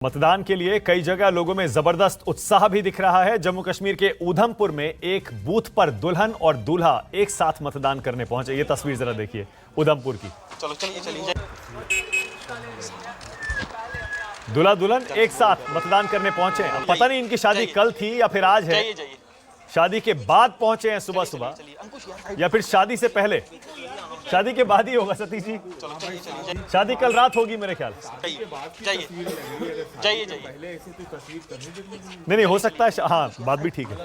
मतदान के लिए कई जगह लोगों में जबरदस्त उत्साह भी दिख रहा है। जम्मू कश्मीर के ऊधमपुर में एक बूथ पर दुल्हन और दूल्हा एक साथ मतदान करने पहुंचे। ये तस्वीर जरा देखिए ऊधमपुर की। चलो चलिए दूल्हा दुल्हन एक साथ मतदान करने पहुंचे। अब पता नहीं इनकी शादी कल थी या फिर आज है। शादी के बाद पहुंचे हैं सुबह सुबह या फिर शादी से पहले। शादी के बाद ही होगा सतीश जी। शादी कल रात होगी मेरे ख्याल। जाइए नहीं हो सकता है। हाँ बात भी ठीक है।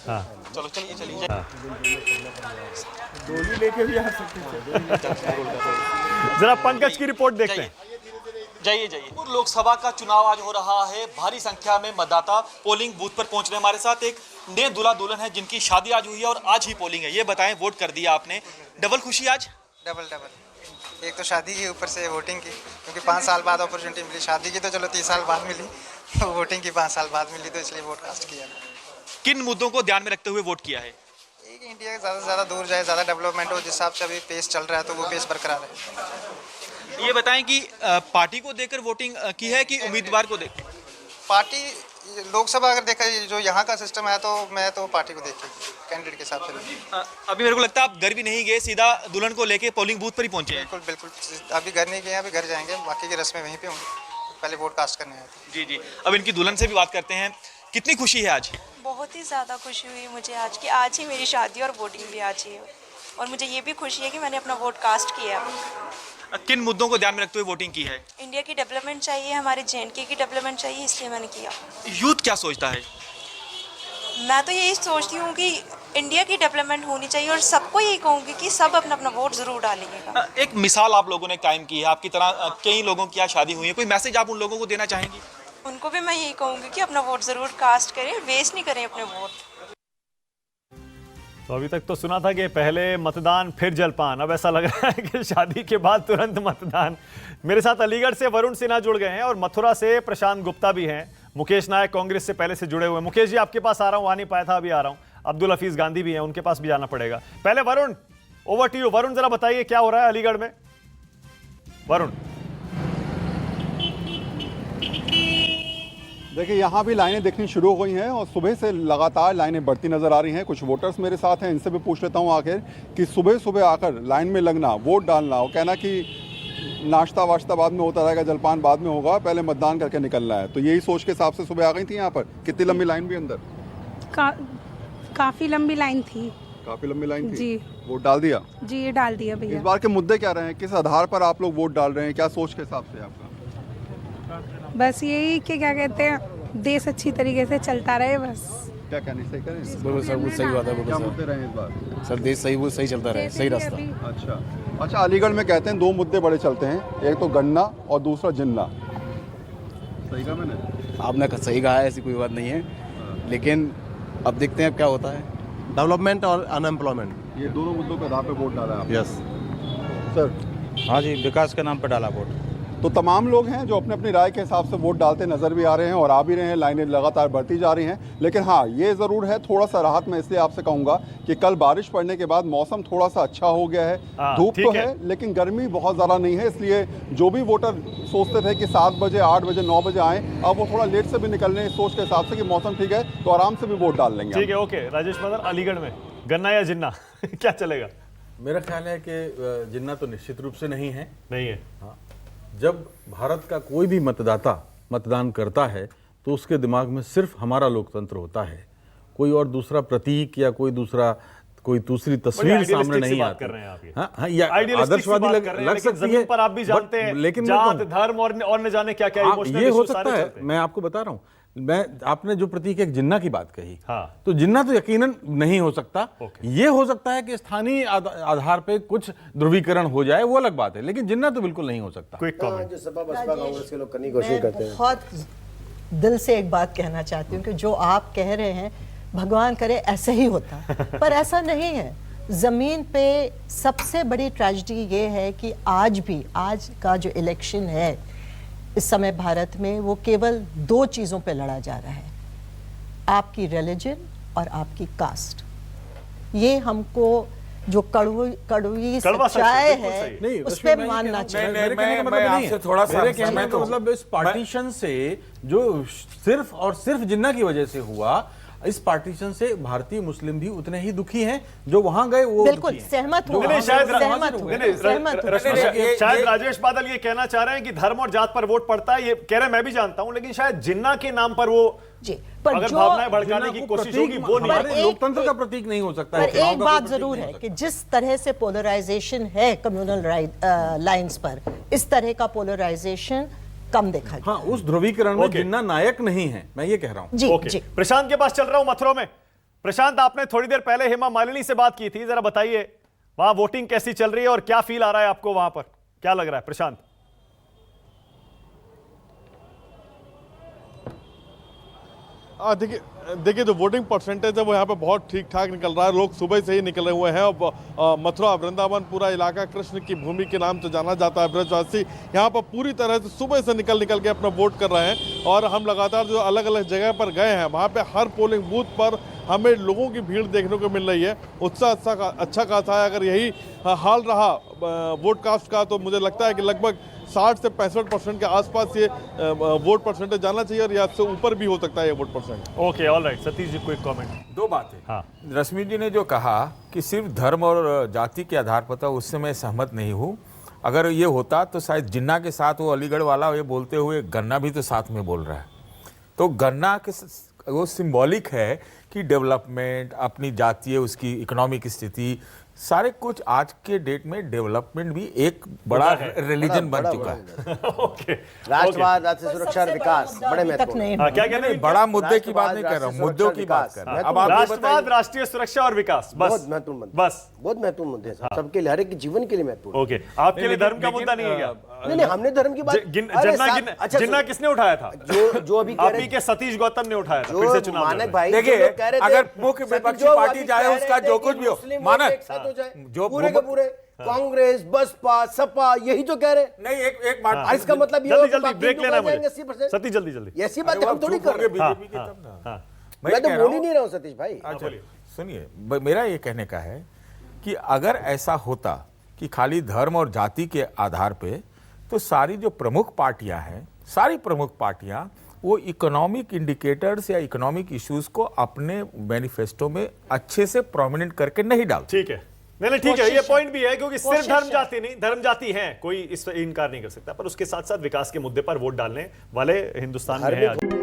हाँ चलो चलिए डोली लेके भी आ सकते हैं। जरा पंकज की रिपोर्ट देखते हैं। जाइए लोकसभा का चुनाव आज हो रहा है। भारी संख्या में मतदाता पोलिंग बूथ पर पहुंच रहे हैं। हमारे साथ एक नए दूल्हा दुल्हन है जिनकी शादी आज हुई है और आज ही पोलिंग है। ये बताएं, वोट कर दिया आपने, डबल खुशी आज? डबल एक तो शादी की, ऊपर से वोटिंग की, क्योंकि 5 साल बाद अपॉर्चुनिटी मिली। शादी की तो चलो 30 साल बाद मिली, तो वोटिंग की 5 साल बाद मिली, तो इसलिए वोट कास्ट किया। किन मुद्दों को ध्यान में रखते हुए वोट किया है? एक इंडिया ज़्यादा से ज़्यादा दूर जाए, ज़्यादा डेवलपमेंट हो। जिस हिसाब से अभी पेस चल रहा है तो वो पेस बरकरार है। ये बताएं कि पार्टी को देकर वोटिंग की है कि उम्मीदवार को देकर? पार्टी लोकसभा अगर देखा जो यहाँ का सिस्टम है तो मैं तो पार्टी को देख के कैंडिडेट के हिसाब से। अभी मेरे को लगता है आप घर भी नहीं गए, सीधा दुल्हन को लेके पोलिंग बूथ पर ही पहुंचे हैं। बिल्कुल अभी घर नहीं गए, अभी घर जाएंगे। बाकी की रस्में वहीं पे होंगी, पहले वोट कास्ट करने आए थे। जी अब इनकी दुल्हन से भी बात करते हैं। कितनी खुशी है आज? बहुत ही ज़्यादा खुशी हुई मुझे आज की। आज ही मेरी शादी और वोटिंग भी आज ही है, और मुझे ये भी खुशी है कि मैंने अपना वोट कास्ट किया है। किन मुद्दों को ध्यान में रखते हुए वोटिंग की है? इंडिया की डेवलपमेंट चाहिए, हमारे JNK की डेवलपमेंट चाहिए, इसलिए मैंने किया। यूथ क्या सोचता है? मैं तो यही सोचती हूँ कि इंडिया की डेवलपमेंट होनी चाहिए, और सबको यही कहूँगी कि सब अपना अपना वोट ज़रूर डालिएगा। एक मिसाल आप लोगों ने कायम की है। आपकी तरह कई लोगों की आज शादी हुई है। कोई मैसेज आप उन लोगों को देना चाहेंगी? उनको भी मैं यही कहूँगी कि अपना वोट ज़रूर कास्ट करें, वेस्ट नहीं करें अपने वोट। तो अभी तक तो सुना था कि पहले मतदान फिर जलपान, अब ऐसा लग रहा है कि शादी के बाद तुरंत मतदान। मेरे साथ अलीगढ़ से वरुण सिन्हा जुड़ गए हैं और मथुरा से प्रशांत गुप्ता भी हैं। मुकेश नायक कांग्रेस से पहले से जुड़े हुए। मुकेश जी आपके पास आ रहा हूं, आ नहीं पाया था, अभी आ रहा हूं। अब्दुल हफीज गांधी भी हैं, उनके पास भी जाना पड़ेगा। पहले Varun, over to you. Varun जरा बताइए क्या हो रहा है अलीगढ़ में। वरुण। देखिए यहाँ भी लाइनें देखनी शुरू हो गई हैं और सुबह से लगातार लाइनें बढ़ती नज़र आ रही हैं। कुछ वोटर्स मेरे साथ हैं, इनसे भी पूछ लेता हूँ आखिर कि सुबह सुबह आकर लाइन में लगना, वोट डालना, वो कहना कि नाश्ता वाश्ता बाद में होता रहेगा, जलपान बाद में होगा, पहले मतदान करके निकलना है, तो यही सोच के हिसाब से सुबह आ गई थी यहाँ पर? कितनी लंबी लाइन भी अंदर? काफ़ी लंबी लाइन थी। काफ़ी लंबी लाइन थी जी। वोट डाल दिया? जी ये डाल दिया भैया। इस बार के मुद्दे क्या रहे हैं, किस आधार पर आप लोग वोट डाल रहे हैं, क्या सोच के हिसाब से आपका? बस यही कि क्या कहते हैं, देश अच्छी तरीके से चलता रहे बस। क्या कहने सही करें? बिल्कुल सर, सही बात है। क्या मुद्दे रहे हैं इस बार? सर देश सही चलता रहे, सही रास्ता। अच्छा अलीगढ़ में कहते हैं 2 मुद्दे बड़े चलते हैं, एक तो गन्ना और दूसरा जिन्ना। सही कहा मैंने? आपने सही कहा है, ऐसी कोई बात नहीं है, लेकिन अब देखते हैं अब क्या होता है। डेवलपमेंट और अनएम्प्लॉयमेंट, ये दोनों मुद्दों के आधार पर वोट डाला है आपने? Yes sir. हाँ जी, विकास के नाम पर डाला वोट। तो तमाम लोग हैं जो अपने अपनी राय के हिसाब से वोट डालते नजर भी आ रहे हैं और आ भी रहे हैं। लाइनें लगातार बढ़ती जा रही हैं, लेकिन हाँ ये ज़रूर है, थोड़ा सा राहत मैं इसलिए आपसे कहूँगा कि कल बारिश पड़ने के बाद मौसम थोड़ा सा अच्छा हो गया है। धूप तो है लेकिन गर्मी बहुत ज़्यादा नहीं है, इसलिए जो भी वोटर सोचते थे कि 7 बजे 8 बजे 9 बजे आएँ, अब वो थोड़ा लेट से भी निकलने इस सोच के हिसाब से कि मौसम ठीक है तो आराम से भी वोट डाल लेंगे। ठीक है, ओके। राजेश मदन, अलीगढ़ में गन्ना या जिन्ना क्या चलेगा? मेरा ख्याल है कि जिन्ना तो निश्चित रूप से नहीं है। हाँ, जब भारत का कोई भी मतदाता मतदान करता है तो उसके दिमाग में सिर्फ हमारा लोकतंत्र होता है, कोई और दूसरा प्रतीक या कोई दूसरी तस्वीर सामने नहीं आती। हाँ, या आदर्शवादी लग सकती है, पर आप भी जानते हैं लेकिन जात धर्म और न जाने क्या क्या ये हो सकता है। मैं आपको बता रहा हूँ, आपने जो प्रतीक एक जिन्ना की बात कही, हाँ, तो जिन्ना तो यकीनन नहीं हो सकता। ये हो सकता है कि स्थानीय आधार पे कुछ ध्रुवीकरण हो जाए, वो अलग बात है, लेकिन जिन्ना तो बिल्कुल नहीं हो सकता। Quick comment. कांग्रेस के लोग करने की कोशिश करते हैं। बहुत दिल से एक बात कहना चाहती हूँ कि जो आप कह रहे हैं भगवान करे ऐसे ही होता, पर ऐसा नहीं है। जमीन पे सबसे बड़ी ट्रेजेडी ये है कि आज का जो इलेक्शन है इस समय भारत में, वो केवल 2 चीज़ों पे लड़ा जा रहा है, आपकी रिलीजन और आपकी कास्ट। ये हमको जो कड़वी कड़वा सच है, सच्चाई बिल्कुल है सही। नहीं, उस रश्मि, पे मैं ये मानना कहना- चाहिए। मेरे कहने का मतलब ये नहीं है। थोड़ा सा मेरे कहने मैं का तो- मतलब इस पार्टीशन से जो सिर्फ और सिर्फ जिन्ना की वजह से हुआ, इस पार्टीशन से भारतीय मुस्लिम भी उतने ही दुखी हैं जो वहां गए वो बिल्कुल दुखी हैं। सहमत जो हूँ, नहीं, नहीं, शायद सहमत हूँ, नहीं, नहीं, सहमत हूँ। रश्मि, ये- शायद ये- राजेश बादल ये कहना चाह रहे हैं कि धर्म और जात पर वोट पड़ता है, ये कह रहे हैं, मैं भी जानता हूं, लेकिन शायद जिन्ना के नाम पर वो जी, पर अगर जो भावनाएं भड़काने जिन्ना की को कोशिश प्रतीक होगी वो नहीं हमारे एक- लोकतंत्र का प्रतीक नहीं हो सकता है, पर चुनाव एक का बात कोई प्रतीक जरूर नहीं है हो कि जिस तरह से पोलराइजेशन है कम्युनल लाइंस पर, इस तरह का पोलराइजेशन कम देखा गया। हाँ, उस ध्रुवीकरण में ओके। जिन्ना नायक नहीं है, मैं ये कह रहा हूं। जी ओके, जी। प्रशांत के पास चल रहा हूं मथुरा में। प्रशांत, आपने थोड़ी देर पहले हेमा मालिनी से बात की थी, जरा बताइए वहां वोटिंग कैसी चल रही है और क्या फील आ रहा है आपको, वहां पर क्या लग रहा है प्रशांत? देखिए जो वोटिंग परसेंटेज है वो यहाँ पे बहुत ठीक ठाक निकल रहा है। लोग सुबह से ही निकले हुए हैं। और मथुरा वृंदावन पूरा इलाका कृष्ण की भूमि के नाम से जाना जाता है। ब्रजवासी यहाँ पर पूरी तरह से सुबह से निकल के अपना वोट कर रहे हैं। और हम लगातार जो अलग अलग जगह पर गए हैं वहाँ पे हर पोलिंग बूथ पर हमें लोगों की भीड़ देखने को मिल रही है। उत्साह अच्छा खासा है। अगर यही हाल रहा वोट कास्ट का तो मुझे लगता है कि लगभग 60 से 65% के आसपास ये वोट परसेंटेज जाना चाहिए और या से ऊपर भी हो सकता है ये vote percent. Okay, alright. Satish ji को एक कमेंट। दो बातें। हाँ। रश्मि जी ने जो कहा कि सिर्फ धर्म और जाति के आधार पर था, उससे मैं सहमत नहीं हूँ। अगर ये होता तो शायद जिन्ना के साथ वो अलीगढ़ वाला ये बोलते हुए गन्ना भी तो साथ में बोल रहा है। तो गन्ना के वो सिंबॉलिक है कि डेवलपमेंट, अपनी जातीय उसकी इकोनॉमिक स्थिति, सारे कुछ आज के डेट में डेवलपमेंट भी एक बड़ा रिलीजन बन चुका है। ओके, राष्ट्रवाद, राष्ट्रीय सुरक्षा और विकास बड़े महत्वपूर्ण हैं। हाँ, क्या कहते हैं? बड़ा मुद्दे की बात नहीं कर रहा हूँ, मुद्दों की बात कर रहा हूँ। अब आप ये राष्ट्रवाद, बताइए। राष्ट्रीय सुरक्षा और विकास, बस बहुत महत्वपूर्ण मुद्दे, बस। बहुत महत्वपूर्ण मुद्दे हैं सबके लिए, हर एक के जीवन के लिए महत्वपूर्ण। ओके, आपके लिए धर्म का मुद्दा नहीं है क्या? नहीं, हमने धर्म की बात जिन्ना किसने उठाया था? जो अभी कह आप रहे ही के सतीश गौतम ने उठाया था, फिर जो से चुनाव लड़ मानक रहे। भाई देखिए, जो लोग कह रहे थे, अगर मुख्य विपक्षी जो पार्टी अभी चाहे कह उसका रहे जो थे कुछ कि भी हो, मुस्लिम मानक, वोट एक साथ हो जाए, जो पूरे के पूरे कांग्रेस, बसपा, सपा यही जो कह रहे हैं। नहीं, एक बात और इसका मतलब ये जल्दी होगा कि जल्दी बाकी ब्रेक लोग लेना आ है मुझे। जाएंगे 80%। सतीश जल्दी। ऐसी बात हम थोड़ी कर रहे हैं। बीजेपी के तब ना। मैं तो कह बोल रहा ही नहीं रहा हूँ सतीश भाई। अच्छा, सुनिए, मेरा ये कहने का है कि अगर ऐसा होता कि खाली धर्म और जाति के आधार पे, तो सारी जो प्रमुख पार्टियां हैं, सारी प्रमुख पार्टियां वो इकोनॉमिक इंडिकेटर्स या इकोनॉमिक इश्यूज को अपने मैनिफेस्टो में अच्छे से प्रोमिनेंट करके नहीं डालते। ठीक है, नहीं ठीक है, ये पॉइंट भी है, क्योंकि सिर्फ धर्म जाति नहीं, धर्म जाति है, कोई इस पर इनकार नहीं कर सकता, पर उसके साथ साथ विकास के मुद्दे पर वोट डालने वाले हिंदुस्तान में हैं।